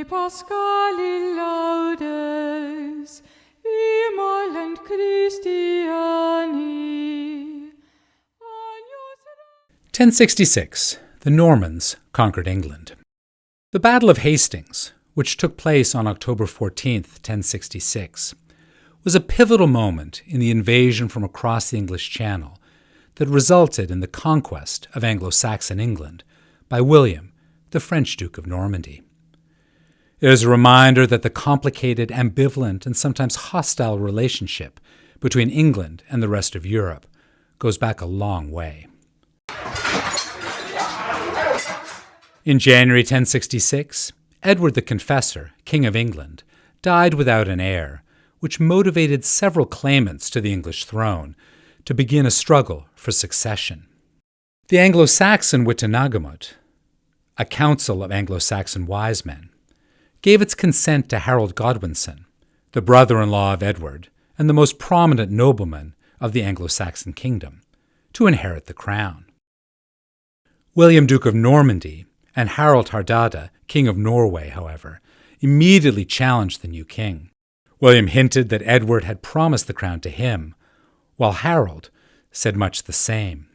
Pascali laudes, imolent Christiani. 1066. The Normans conquered England. The Battle of Hastings, which took place on October 14, 1066, was a pivotal moment in the invasion from across the English Channel that resulted in the conquest of Anglo-Saxon England by William, the French Duke of Normandy. It is a reminder that the complicated, ambivalent, and sometimes hostile relationship between England and the rest of Europe goes back a long way. In January 1066, Edward the Confessor, King of England, died without an heir, which motivated several claimants to the English throne to begin a struggle for succession. The Anglo-Saxon Witenagemot, a council of Anglo-Saxon wise men, gave its consent to Harold Godwinson, the brother-in-law of Edward and the most prominent nobleman of the Anglo-Saxon kingdom, to inherit the crown. William, Duke of Normandy, and Harald Hardrada, King of Norway, however, immediately challenged the new king. William hinted that Edward had promised the crown to him, while Harold said much the same.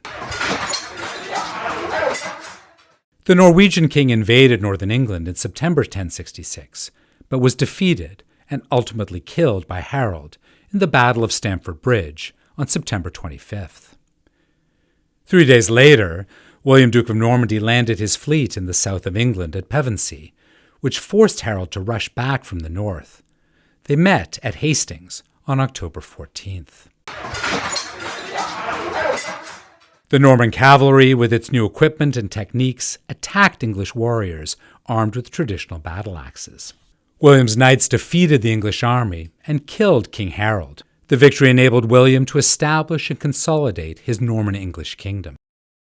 The Norwegian king invaded northern England in September 1066, but was defeated and ultimately killed by Harold in the Battle of Stamford Bridge on September 25th. 3 days later, William, Duke of Normandy, landed his fleet in the south of England at Pevensey, which forced Harold to rush back from the north. They met at Hastings on October 14th. The Norman cavalry, with its new equipment and techniques, attacked English warriors armed with traditional battle axes. William's knights defeated the English army and killed King Harold. The victory enabled William to establish and consolidate his Norman-English kingdom.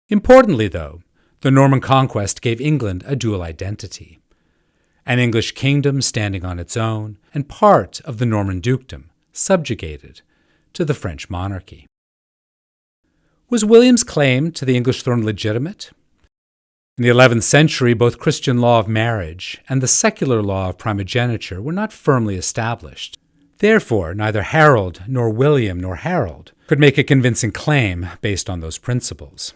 Importantly, though, the Norman conquest gave England a dual identity: an English kingdom standing on its own, and part of the Norman dukedom subjugated to the French monarchy. Was William's claim to the English throne legitimate? In the 11th century, both Christian law of marriage and the secular law of primogeniture were not firmly established. Therefore, neither Harold nor William nor Harold could make a convincing claim based on those principles.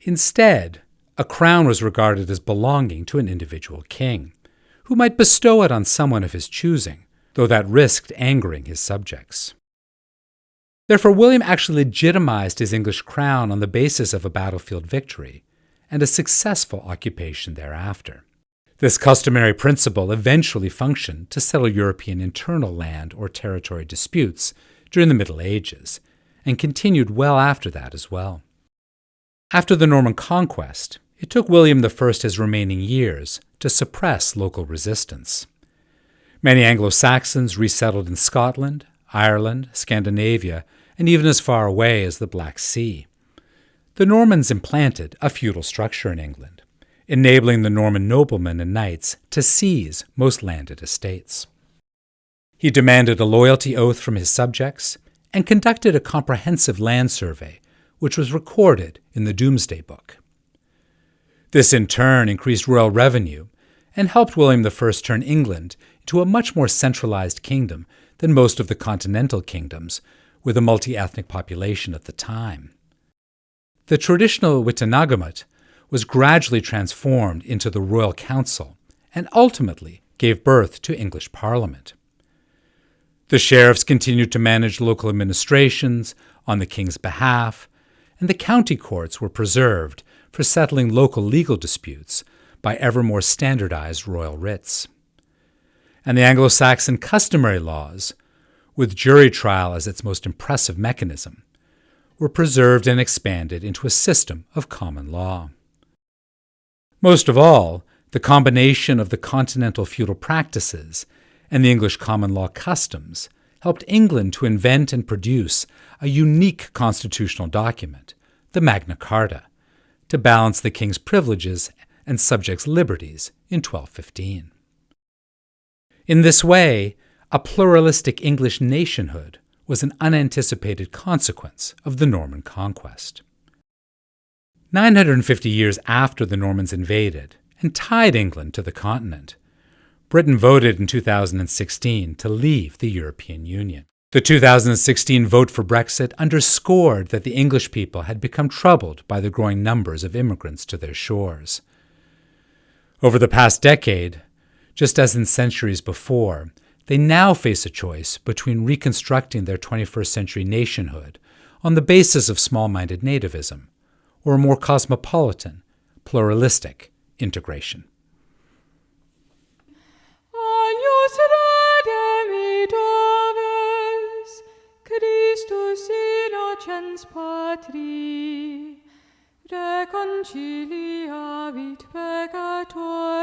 Instead, a crown was regarded as belonging to an individual king, who might bestow it on someone of his choosing, though that risked angering his subjects. Therefore, William actually legitimized his English crown on the basis of a battlefield victory and a successful occupation thereafter. This customary principle eventually functioned to settle European internal land or territory disputes during the Middle Ages, and continued well after that as well. After the Norman conquest, it took William I his remaining years to suppress local resistance. Many Anglo-Saxons resettled in Scotland, Ireland, Scandinavia, and even as far away as the Black Sea. The Normans implanted a feudal structure in England, enabling the Norman noblemen and knights to seize most landed estates. He demanded a loyalty oath from his subjects and conducted a comprehensive land survey, which was recorded in the Domesday Book. This in turn increased royal revenue and helped William I turn England into a much more centralized kingdom than most of the continental kingdoms, with a multi-ethnic population at the time. The traditional Witenagemot was gradually transformed into the Royal Council and ultimately gave birth to English Parliament. The sheriffs continued to manage local administrations on the king's behalf, and the county courts were preserved for settling local legal disputes by ever more standardized royal writs. And the Anglo-Saxon customary laws, with jury trial as its most impressive mechanism, were preserved and expanded into a system of common law. Most of all, the combination of the continental feudal practices and the English common law customs helped England to invent and produce a unique constitutional document, the Magna Carta, to balance the king's privileges and subjects' liberties in 1215. In this way, a pluralistic English nationhood was an unanticipated consequence of the Norman conquest. 950 years after the Normans invaded and tied England to the continent, Britain voted in 2016 to leave the European Union. The 2016 vote for Brexit underscored that the English people had become troubled by the growing numbers of immigrants to their shores. Over the past decade, just as in centuries before, they now face a choice between reconstructing their 21st century nationhood on the basis of small-minded nativism or a more cosmopolitan, pluralistic integration. Agnus redemittavus, Christus innocens Patri, reconciliavit peccator